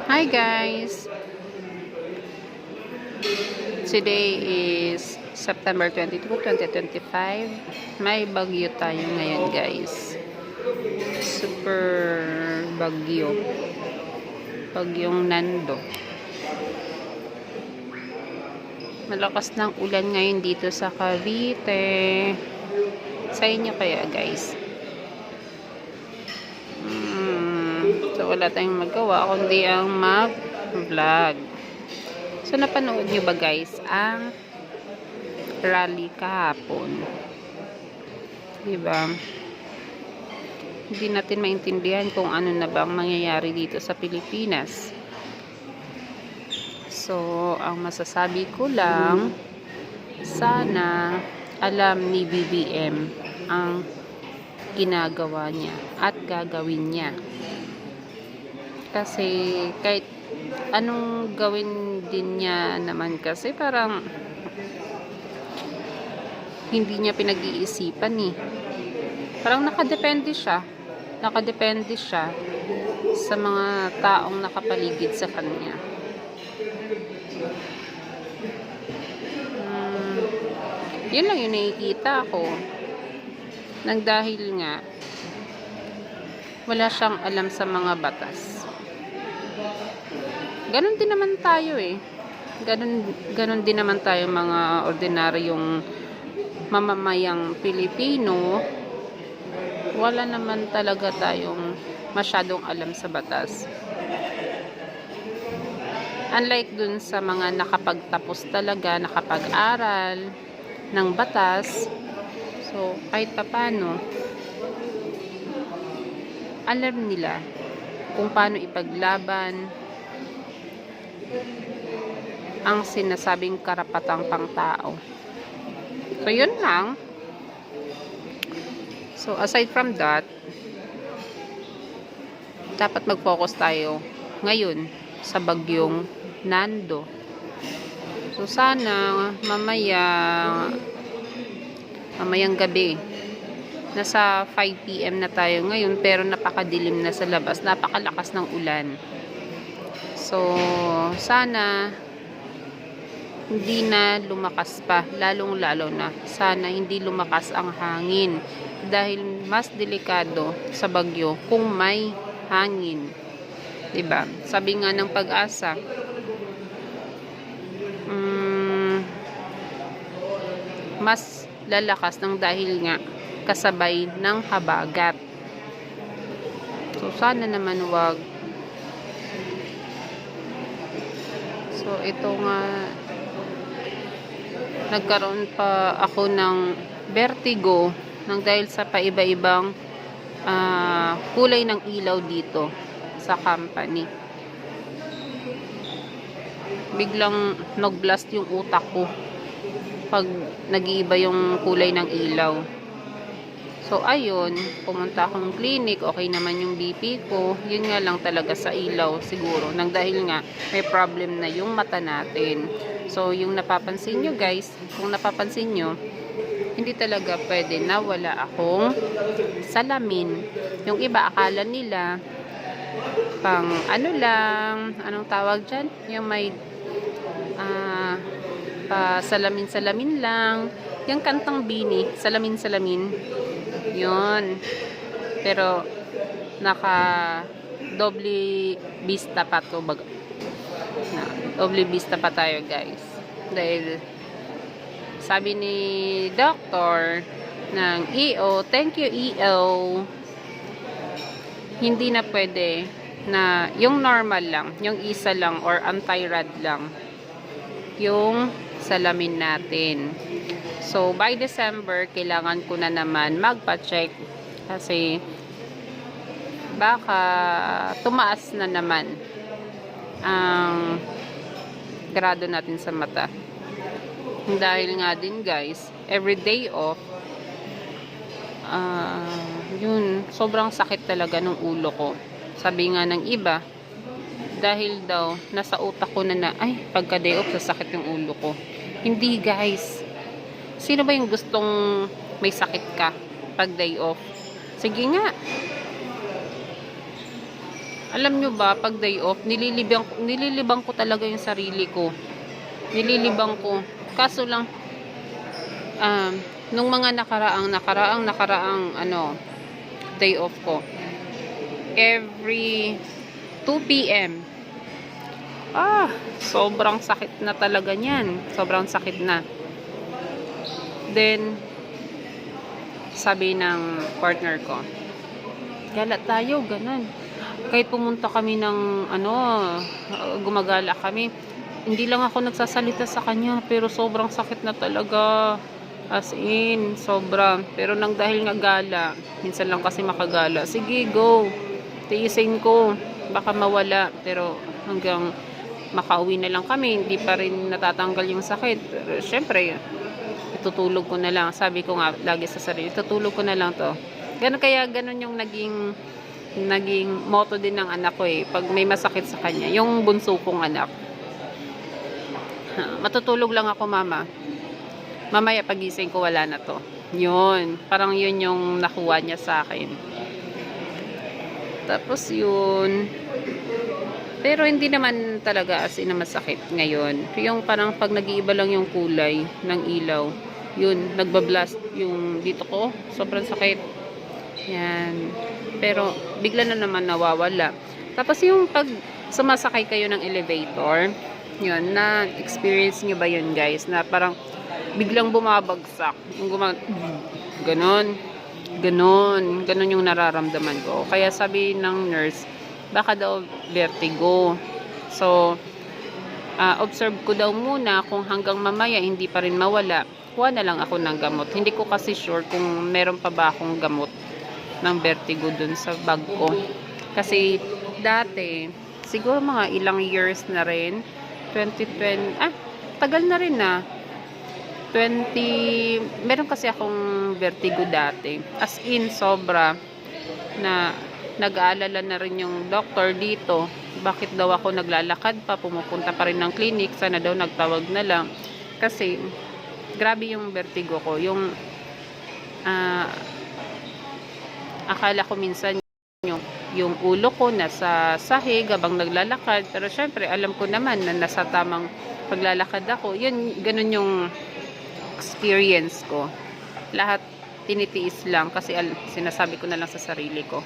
Hi guys! Today is September 22, 2025. May bagyo tayo ngayon guys. Super bagyo. Bagyong Nando. Malakas ng ulan ngayon dito sa Cavite. Sa inyo kaya guys? So wala tayong magawa kundi ang mag-vlog. So napanood nyo ba guys ang rally kahapon? Diba? Hindi natin maintindihan kung ano na bang nangyayari dito sa Pilipinas. So ang masasabi ko lang, sana alam ni BBM ang ginagawa niya at gagawin niya. Kasi kahit anong gawin din niya naman kasi parang hindi niya pinag-iisipan eh. Parang nakadepende siya sa mga taong nakapaligid sa kanya. Yun lang yung nakikita ko. Nang dahil nga wala siyang alam sa mga batas. Ganon din naman tayo eh. Ganon din naman tayo mga ordinaryong mamamayang Pilipino. Wala naman talaga tayong masyadong alam sa batas. Unlike dun sa mga nakapagtapos talaga, nakapag-aral ng batas, so kahit papano, alam nila kung paano ipaglaban ang sinasabing karapatang pangtao. So yun lang. So aside from that, dapat mag-focus tayo ngayon sa bagyong Nando. So sana mamayang gabi, nasa 5 PM na tayo ngayon pero napakadilim na sa labas, napakalakas ng ulan. So sana hindi na lumakas pa, lalong-lalo na sana hindi lumakas ang hangin dahil mas delikado sa bagyo kung may hangin. 'Di ba? Sabi nga ng Pag-asa, mas lalakas ng dahil nga kasabay ng habagat. So sana naman wag. So ito nga, nagkaroon pa ako ng vertigo nang dahil sa paiba-ibang kulay ng ilaw dito sa company. Biglang nag-blast yung utak ko pag nag-iiba yung kulay ng ilaw. So ayun, pumunta akong clinic, okay naman yung BP ko. Yun nga lang talaga sa ilaw siguro, nang dahil nga may problem na yung mata natin. So yung napapansin nyo guys, kung napapansin nyo, hindi talaga pwede na wala akong salamin. Yung iba akala nila pang ano lang, anong tawag dyan? Yung may pa salamin-salamin lang. Yung kantang Bini, salamin-salamin. Yun. Pero naka doble vista pa to baga. Doble vista pa tayo guys. Dahil sabi ni doctor ng EO, thank you EO, hindi na pwede na yung normal lang, yung isa lang or anti-rad lang yung salamin natin. So by December kailangan ko na naman magpa-check kasi baka tumaas na naman ang grado natin sa mata. Dahil nga din guys, every day off, yun, sobrang sakit talaga ng ulo ko. Sabi nga ng iba, dahil daw nasa utak ko na ay, pagka day off sasakit yung ulo ko. Hindi guys. Sino ba yung gustong may sakit ka pag day off? Sige nga. Alam nyo ba, pag day off, nililibang ko talaga yung sarili ko. Nililibang ko. Kaso lang, nung mga nakaraang, day off ko, every 2 p.m. Sobrang sakit na talaga niyan. Sobrang sakit na. Then, sabi ng partner ko, gala tayo, ganun. Kahit pumunta kami ng, gumagala kami, hindi lang ako nagsasalita sa kanya, pero sobrang sakit na talaga. As in, sobra. Pero nang dahil nga gala, minsan lang kasi makagala. Sige, go. Tiisin ko. Baka mawala. Pero hanggang makauwi na lang kami, hindi pa rin natatanggal yung sakit. Pero syempre, itutulog ko na lang. Sabi ko nga lagi sa sarili, itutulog ko na lang to. Ganun yung naging motto din ng anak ko eh. Pag may masakit sa kanya, yung bunso kong anak. Matutulog lang ako, mama. Mamaya pagising ko, wala na to. Yun. Parang yun yung nakuha niya sa akin. Tapos yun. Pero hindi naman talaga as in na masakit ngayon. Yung parang pag nag-iiba lang yung kulay ng ilaw, yun, nagbablast yung dito ko. Sobrang sakit. Yan. Pero bigla na naman nawawala. Tapos yung pag sumasakay kayo ng elevator, yun, na-experience nyo ba yun, guys? Na parang biglang bumabagsak. Yung ganon yung nararamdaman ko. Kaya sabi ng nurse, baka daw vertigo. So, observe ko daw muna kung hanggang mamaya hindi pa rin mawala. Kuha na lang ako ng gamot. Hindi ko kasi sure kung meron pa ba akong gamot ng vertigo dun sa bag ko. Kasi dati, siguro mga ilang years na rin, 2020, tagal na rin na. 20, meron kasi akong vertigo dati. As in, sobra na nag-aalala na rin yung doctor dito. Bakit daw ako naglalakad pa, pumupunta pa rin ng clinic, sana daw nagtawag na lang. Kasi, grabe yung vertigo ko. Yung, akala ko minsan yung ulo ko nasa sahig habang naglalakad. Pero syempre, alam ko naman na nasa tamang paglalakad ako. Yun, ganun yung experience ko. Lahat tinitiis lang kasi sinasabi ko na lang sa sarili ko,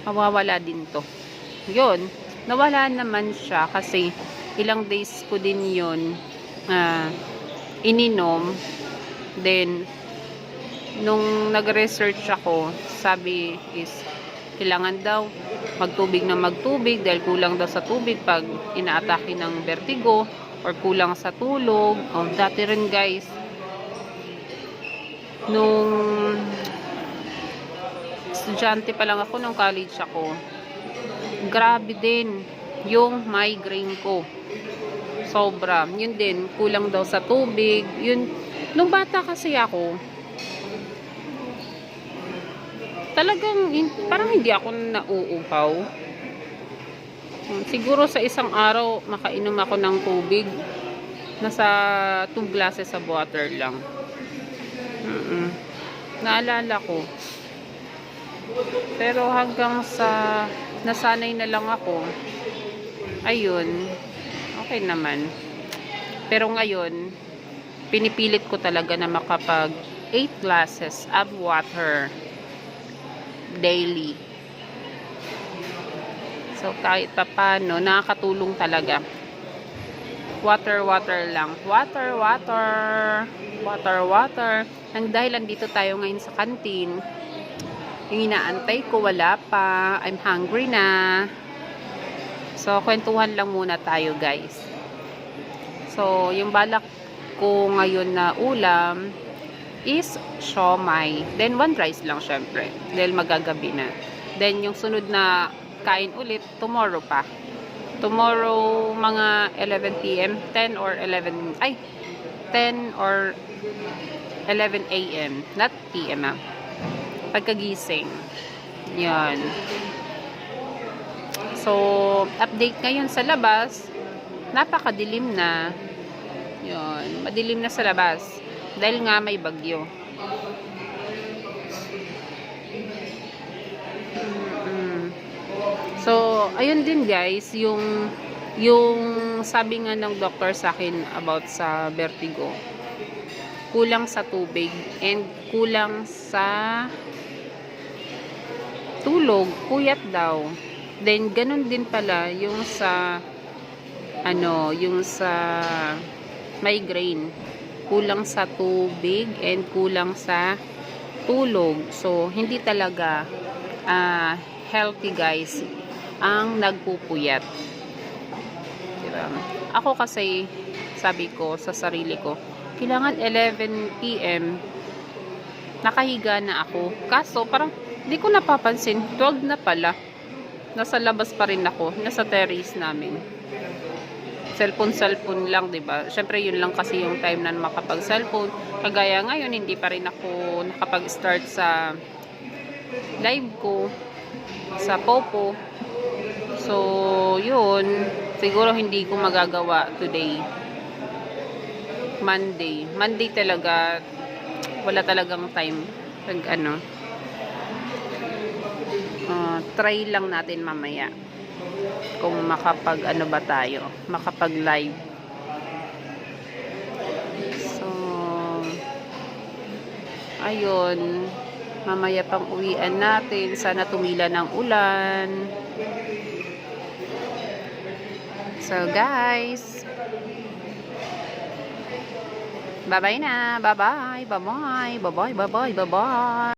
mawawala din to. Yun, nawala naman siya kasi ilang days ko din yun ininom. Then nung nag-research ako, sabi is kailangan daw magtubig dahil kulang daw sa tubig pag inaatake ng vertigo or kulang sa tulog. Dati rin, guys, nung estudyante pa lang ako, nung college ako, grabe din yung migraine ko. Sobra. Yun din, kulang daw sa tubig. Yun, nung bata kasi ako, talagang parang hindi ako nauupaw. Siguro sa isang araw makainom ako ng tubig. Nasa 2 glasses of water lang. Naalala ko. Pero hanggang sa nasanay na lang ako, ayun, okay naman. Pero ngayon, pinipilit ko talaga na makapag 8 glasses of water daily. So kahit pa paano, nakakatulong talaga. Water lang. Water. Nang dahil andito tayo ngayon sa kantin, yung inaantay ko wala pa. I'm hungry na. So, kwentuhan lang muna tayo, guys. So, yung balak ko ngayon na ulam is siomai. Then, 1 rice lang, syempre. Dahil magagabi na. Then, yung sunod na kain ulit, tomorrow pa. Tomorrow, mga 11 p.m. 10 or 11 a.m. Not p.m. Pagkagising. Yan. So, update ngayon sa labas. Napakadilim na. Yan. Madilim na sa labas. Dahil nga may bagyo. So, ayun din guys, yung sabi nga ng doktor sa akin about sa vertigo, kulang sa tubig and kulang sa tulog, puyat daw. Then, ganun din pala yung sa yung sa migraine. Kulang sa tubig and kulang sa tulog. So, hindi talaga healthy guys ang nagpupuyat. Diba? Ako kasi, sabi ko sa sarili ko, kailangan 11 PM nakahiga na ako. Kaso, parang hindi ko napapansin, 12 na pala. Nasa labas pa rin ako, nasa terrace namin. Cellphone lang, 'di ba? Syempre, yun lang kasi yung time na makapag-cellphone. Kagaya ngayon, hindi pa rin ako nakapag-start sa live ko sa Popo. So, yun, siguro hindi ko magagawa today. Monday talaga, wala talagang time. Try lang natin mamaya kung ba tayo, makapag-live. So, ayun, mamaya pang uwian natin. Sana tumila ng ulan. So, guys, bye-bye na. Bye-bye. Bye-bye. Bye-bye. Bye-bye. Bye-bye.